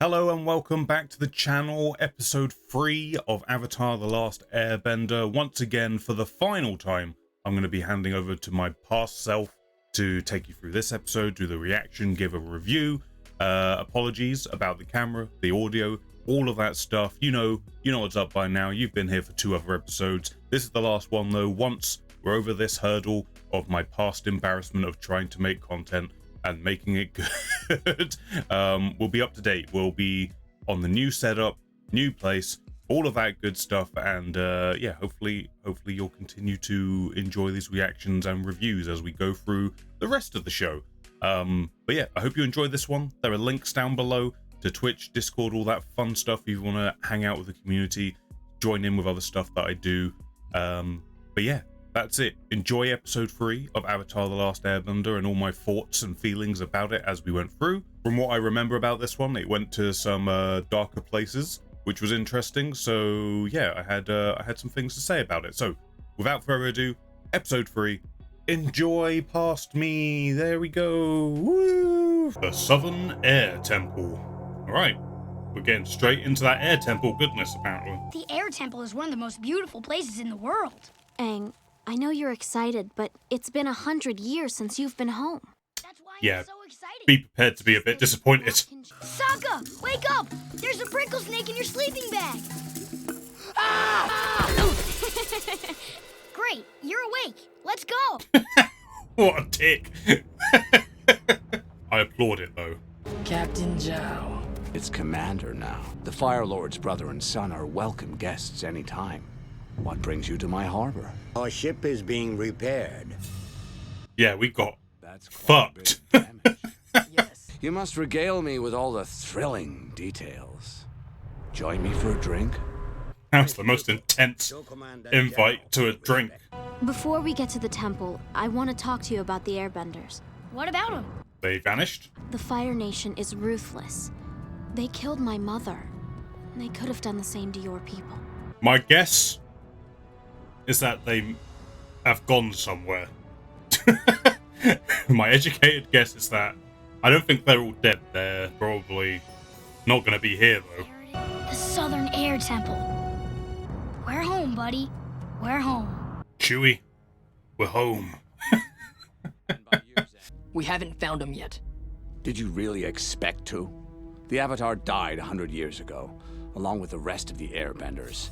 Hello and welcome back to the channel, episode 3 of Avatar The Last Airbender. Once again, for the final time, I'm going to be handing over to my past self to take you through this episode, do the reaction, give a review. Apologies about the camera, the audio, all of that stuff. You know what's up by now. You've been here for 2 other episodes. This is the last one though. Once we're over this hurdle of my past embarrassment of trying to make content and making it good, we'll be up to date. We'll be on the new setup, new place, all of that good stuff, and yeah, hopefully you'll continue to enjoy these reactions and reviews as we go through the rest of the show. But yeah, I hope you enjoyed this one. There are links down below to Twitch, Discord, all that fun stuff if you want to hang out with the community, join in with other stuff that I do. But yeah, that's it. Enjoy episode 3 of Avatar The Last Airbender and all my thoughts and feelings about it as we went through. From what I remember about this one, it went to some darker places, which was interesting. So yeah, I had some things to say about it. So without further ado, episode 3. Enjoy past me. There we go. Woo! The Southern Air Temple. All right, we're getting straight into that air temple goodness, apparently. The air temple is one of the most beautiful places in the world. Aang, I know you're excited, but it's been 100 years since you've been home. That's why Yeah, I'm so excited. be prepared to be a bit disappointed. Sokka, wake up! There's a prickle snake in your sleeping bag. Great, you're awake. Let's go. What a dick. I applaud it though. Captain Zhao. It's Commander now. The Fire Lord's brother and son are welcome guests anytime. What brings you to my harbor? Our ship is being repaired. Yeah, we got That's quite fucked. a bit of damage. Yes. You must regale me with all the thrilling details. Join me for a drink? That's the most intense invite to a drink. Before we get to the temple, I want to talk to you about the Airbenders. What about him? They vanished. The Fire Nation is ruthless. They killed my mother. They could have done the same to your people. My guess is that they have gone somewhere. My educated guess is that I don't think they're all dead. They're probably not going to be here though. The Southern Air Temple. We're home, buddy. We're home. Chewie, we're home. We haven't found him yet. Did you really expect to? The Avatar died 100 years ago, along with the rest of the Airbenders.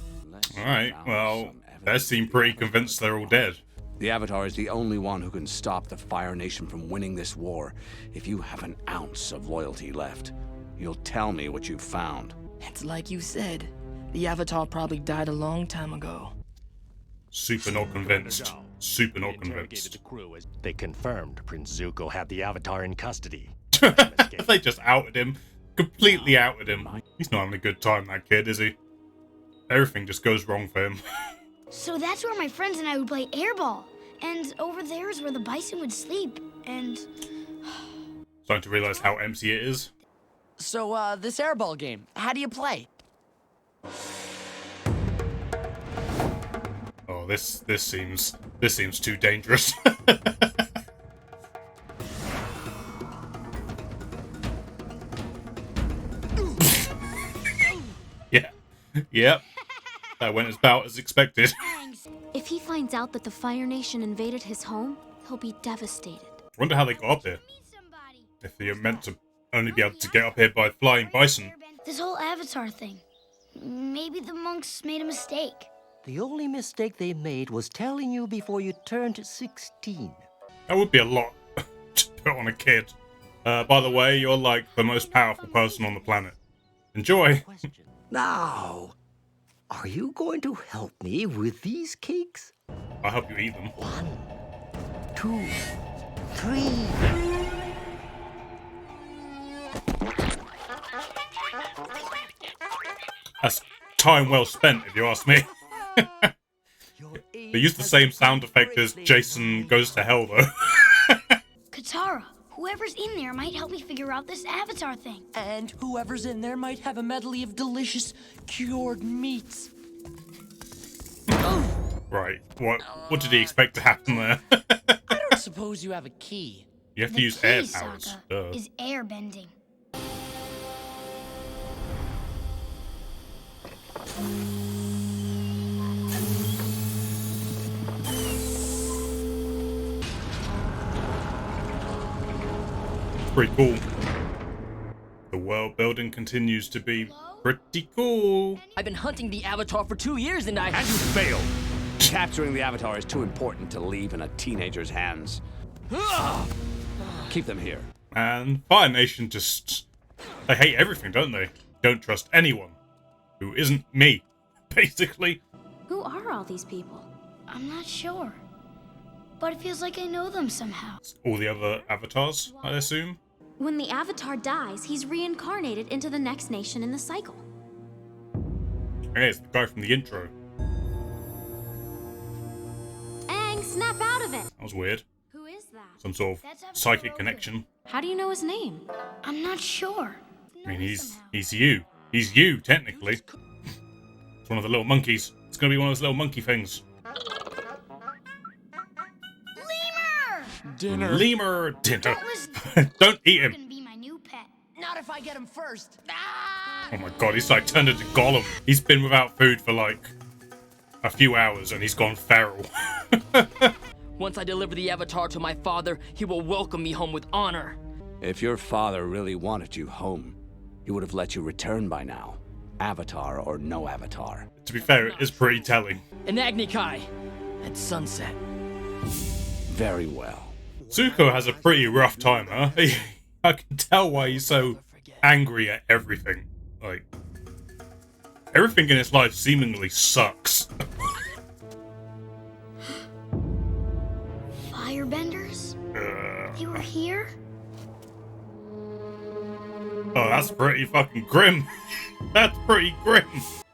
Alright, well, they seem pretty convinced they're all dead. The Avatar is the only one who can stop the Fire Nation from winning this war. If you have an ounce of loyalty left, you'll tell me what you've found. It's like you said. The Avatar probably died a long time ago. Super not convinced. Super not convinced. The crew as they confirmed Prince Zuko had the Avatar in custody. They just outed him. Completely outed him. He's not having a good time, that kid, is he? Everything just goes wrong for him. So that's where my friends and I would play airball. And over there is where the bison would sleep. And Starting to realize how empty it is. So, this airball game, how do you play? Oh, this seems too dangerous. Yeah. Yep. That went about as expected. thanks. If he finds out that the Fire Nation invaded his home, he'll be devastated. Wonder how they got up here. Meet somebody. If they are meant to only be able to get up here by flying bison. This whole Avatar thing. Maybe the monks made a mistake. The only mistake they made was telling you before you turned 16. That would be a lot to put on a kid. By the way, you're like the most powerful person on the planet. Enjoy. Question. Now, are you going to help me with these cakes? I'll help you eat them. 1, 2, 3. That's time well spent, if you ask me. They use the same sound effect as Jason Goes to Hell, though. Katara, whoever's in there might help me figure out this Avatar thing. And whoever's in there might have a medley of delicious cured meats. Right. What did he expect to happen there? I don't suppose you have a key. You have to The use key, air powers. Sokka, is airbending. Pretty cool. The world building continues to be pretty cool. I've been hunting the Avatar for 2 years and And you failed! Capturing the Avatar is too important to leave in a teenager's hands. Keep them here. And Fire Nation just... they hate everything, don't they? Don't trust anyone who isn't me, basically. Who are all these people? I'm not sure. But it feels like I know them somehow. All the other avatars, I assume. When the Avatar dies, he's reincarnated into the next nation in the cycle. Hey, it's the guy from the intro. Aang, snap out of it! That was weird. Who is that? Some sort of psychic connection. How do you know his name? I'm not sure. I mean, he's you. He's you, technically. It's one of the little monkeys. It's gonna be one of those little monkey things. Lemur! Lemur dinner. That was Don't eat him. gonna be my new pet. not if I get him first. Oh my god, he's like turned into Gollum. He's been without food for like a few hours and he's gone feral. Once I deliver the Avatar to my father, he will welcome me home with honor. If your father really wanted you home, he would have let you return by now. Avatar or no Avatar. To be fair, it is pretty telling. In Agni Kai, at sunset. Very well. Zuko has a pretty rough time, huh? I can tell why he's so angry at everything. Like, everything in his life seemingly sucks. Firebenders? They were here? Oh, that's pretty fucking grim. That's pretty grim.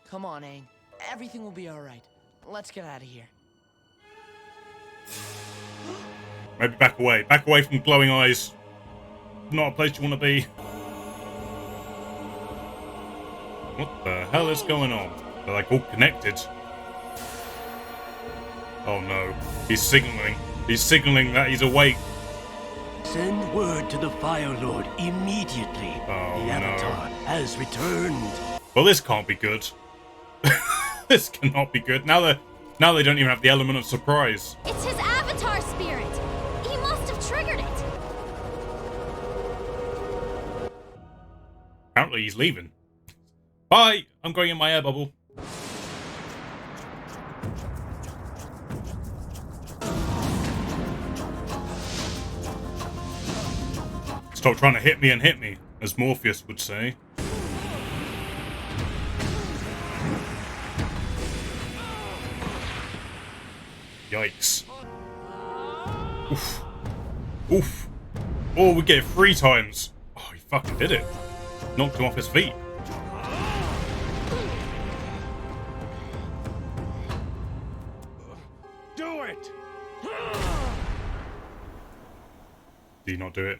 Come on, Aang. Everything will be alright. Let's get out of here. Maybe back away. Back away from glowing eyes. Not a place you want to be. What the hell is going on? They're like all connected. Oh no. He's signaling. He's signaling that he's awake. Send word to the Fire Lord immediately. Oh, the Avatar has returned. Well, this can't be good. This cannot be good. Now they don't even have the element of surprise. It's his Avatar spirit! He must have triggered it! Apparently he's leaving. Bye! I'm going in my air bubble. Stop trying to hit me and hit me, as Morpheus would say. Yikes. Oof. Oof. Oh, we get it 3 times. Oh, he fucking did it. Knocked him off his feet. Do it! Did he not do it?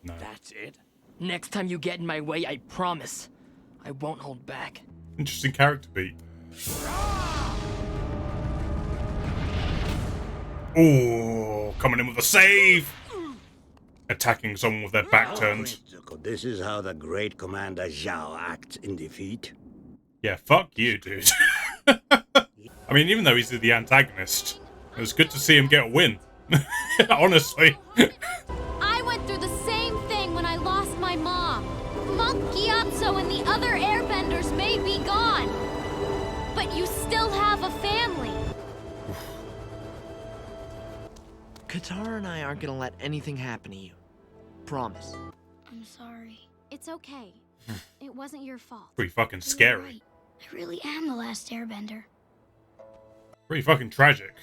No. That's it? Next time you get in my way, I promise. I won't hold back. Interesting character beat. Oh, coming in with a save! Attacking someone with their back turned. This is how the great Commander Zhao acts in defeat. Yeah, fuck you, dude. I mean, even though he's the antagonist, it was good to see him get a win. Honestly. I went through the same thing when I lost my mom. Monk Gyatso and the other airbenders may be gone, but you still have a family. Katara and I aren't gonna let anything happen to you. Promise. I'm sorry. It's okay. It wasn't your fault. Pretty fucking You're scary. right. I really am the last airbender. Pretty fucking tragic.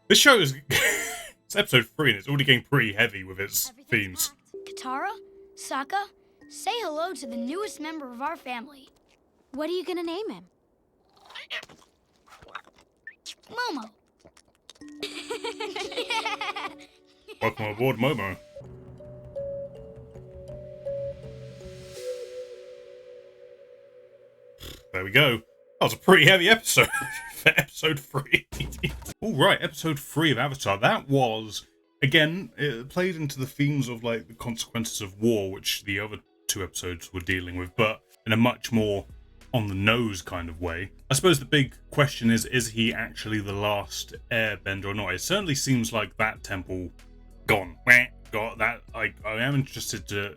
This show is... it's episode 3 and it's already getting pretty heavy with its themes. Katara? Sokka? Say hello to the newest member of our family. What are you gonna name him? Momo. Welcome aboard, Momo. There we go. That was a pretty heavy episode for episode 3. Alright, episode 3 of Avatar. That was, again, it played into the themes of like the consequences of war, which the other 2 episodes were dealing with, but in a much more on the nose kind of way. I suppose the big question is he actually the last airbender or not? It certainly seems like that temple gone. Got that. I am interested to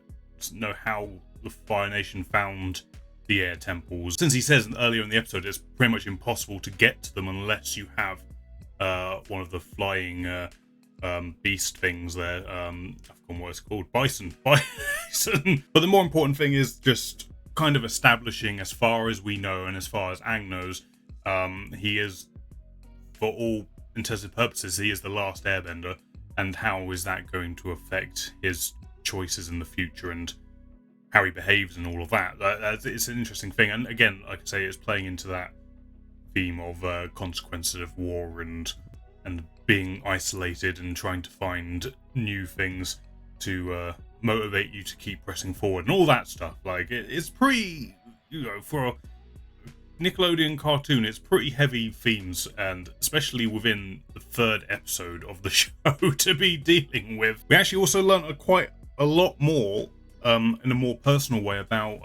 know how the Fire Nation found the air temples. Since he says earlier in the episode it's pretty much impossible to get to them unless you have one of the flying beast things there. I've forgotten what it's called. Bison. But the more important thing is just kind of establishing, as far as we know and as far as Aang knows, he is, for all intents and purposes, he is the last airbender. And how is that going to affect his choices in the future and how he behaves and all of that? It's an interesting thing. And again, like I say, it's playing into that theme of consequences of war and being isolated and trying to find new things to motivate you to keep pressing forward and all that stuff. Like, it's pretty, for a Nickelodeon cartoon, it's pretty heavy themes, and especially within the third episode of the show to be dealing with. We actually also learned quite a lot more in a more personal way about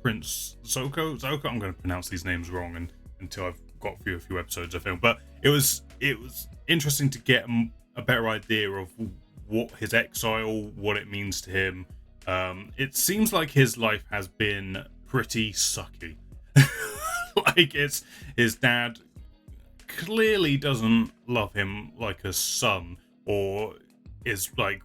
Prince Zuko. I'm going to pronounce these names wrong until I've got through a few episodes of film, but it was interesting to get a better idea of what his exile, what it means to him. It seems like his life has been pretty sucky. Like, it's his dad clearly doesn't love him like a son, or is like,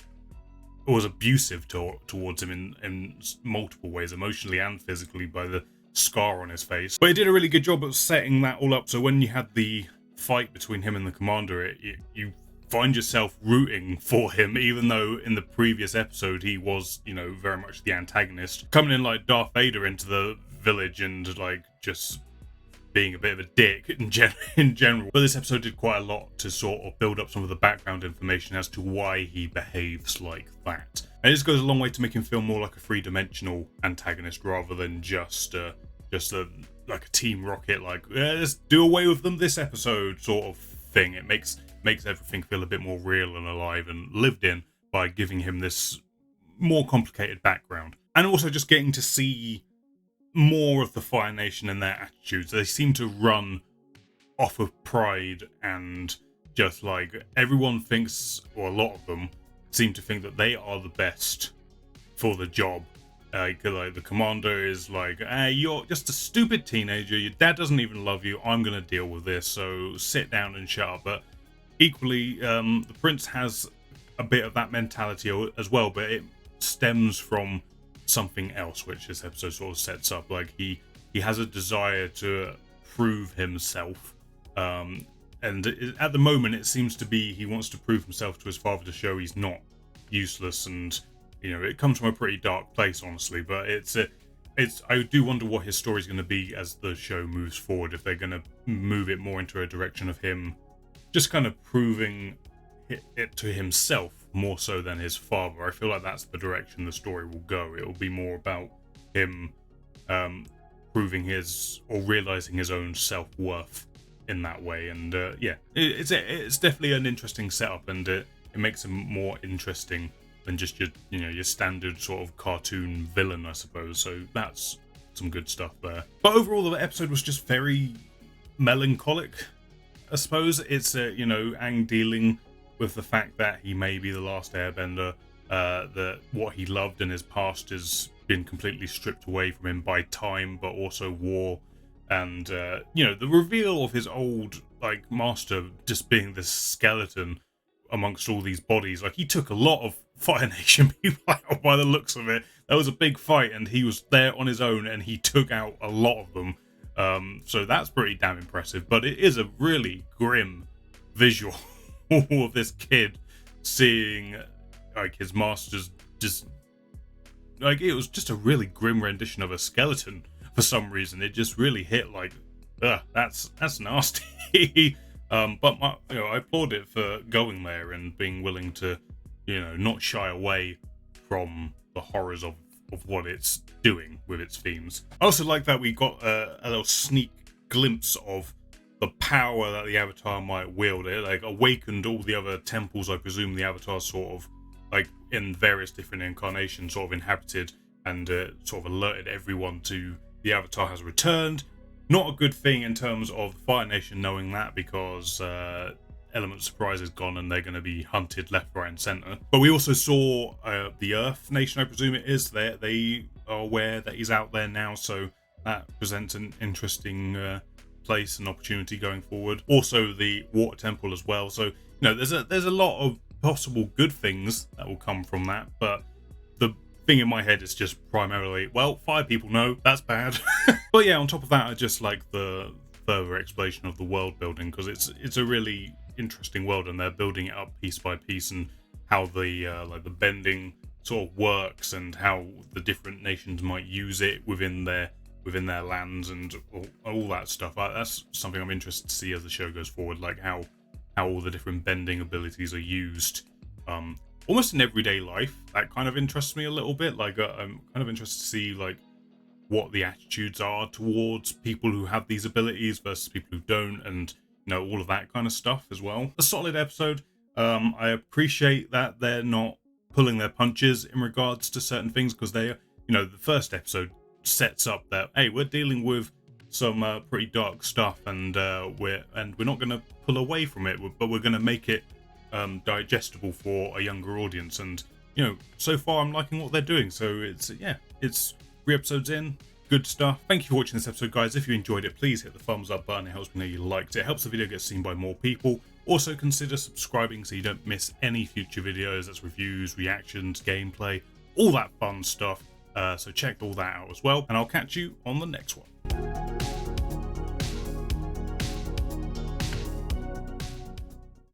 was abusive towards him in multiple ways, emotionally and physically, by the scar on his face. But he did a really good job of setting that all up, so when you had the fight between him and the commander, you find yourself rooting for him, even though in the previous episode he was, very much the antagonist, coming in like Darth Vader into the village and like just being a bit of a dick in general. But this episode did quite a lot to sort of build up some of the background information as to why he behaves like that. And this goes a long way to make him feel more like a three-dimensional antagonist rather than just like a Team Rocket, like, let's do away with them this episode sort of thing. It makes everything feel a bit more real and alive and lived in by giving him this more complicated background. And also just getting to see more of the Fire Nation and their attitudes. They seem to run off of pride, and just like everyone thinks, or a lot of them seem to think that they are the best for the job. Like the commander is like, hey, you're just a stupid teenager, your dad doesn't even love you, I'm gonna deal with this, so sit down and shut up. But equally, the prince has a bit of that mentality as well, but it stems from something else, which this episode sort of sets up. Like, he has a desire to prove himself, and at the moment it seems to be he wants to prove himself to his father to show he's not useless. And it comes from a pretty dark place, honestly, but I do wonder what his story is going to be as the show moves forward, if they're going to move it more into a direction of him just kind of proving it to himself more so than his father. I feel like that's the direction the story will go. It will be more about him proving his, or realizing his own self-worth in that way. And it's definitely an interesting setup, and it makes him more interesting than just your standard sort of cartoon villain, I suppose. So that's some good stuff there. But overall, the episode was just very melancholic, I suppose. It's Aang dealing with the fact that he may be the last airbender, that what he loved in his past has been completely stripped away from him by time, but also war, and the reveal of his old master just being this skeleton amongst all these bodies. Like, he took a lot of Fire Nation people out by the looks of it. That was a big fight, and he was there on his own, and he took out a lot of them. So that's pretty damn impressive. But it is a really grim visual of this kid seeing his masters just it was just a really grim rendition of a skeleton for some reason. It just really hit that's nasty. But I applaud it for going there and being willing to not shy away from the horrors of what it's doing with its themes. I also like that we got a little sneak glimpse of the power that the Avatar might wield. It awakened all the other temples, I presume the Avatar sort of in various different incarnations sort of inhabited, and sort of alerted everyone to the Avatar has returned. Not a good thing in terms of the Fire Nation knowing that, because Element of Surprise is gone and they're going to be hunted left, right, and center. But we also saw the Earth Nation, I presume it is. They are aware that he's out there now, so that presents an interesting place and opportunity going forward. Also, the Water Temple as well. So, you know, there's a lot of possible good things that will come from that. But the thing in my head is just primarily, well, 5 people know, that's bad. But yeah, on top of that, I just like the further exploration of the world building, because it's a really interesting world, and they're building it up piece by piece, and how the like the bending sort of works, and how the different nations might use it within their lands, and all that stuff. That's something I'm interested to see as the show goes forward, like how all the different bending abilities are used almost in everyday life. That kind of interests me a little bit. Like I'm kind of interested to see like what the attitudes are towards people who have these abilities versus people who don't, and you know, all of that kind of stuff as well. A solid episode. I appreciate that they're not pulling their punches in regards to certain things, because they, you know, the first episode sets up that, hey, we're dealing with some pretty dark stuff, and we're not going to pull away from it, but we're going to make it digestible for a younger audience. And you know, so far I'm liking what they're doing. So it's 3 episodes in, good stuff. Thank you for watching this episode, guys. If you enjoyed it, please hit the thumbs up button. It helps me know you liked it. It helps the video get seen by more people. Also, consider subscribing so you don't miss any future videos. That's reviews, reactions, gameplay, all that fun stuff. So check all that out as well, and I'll catch you on the next one.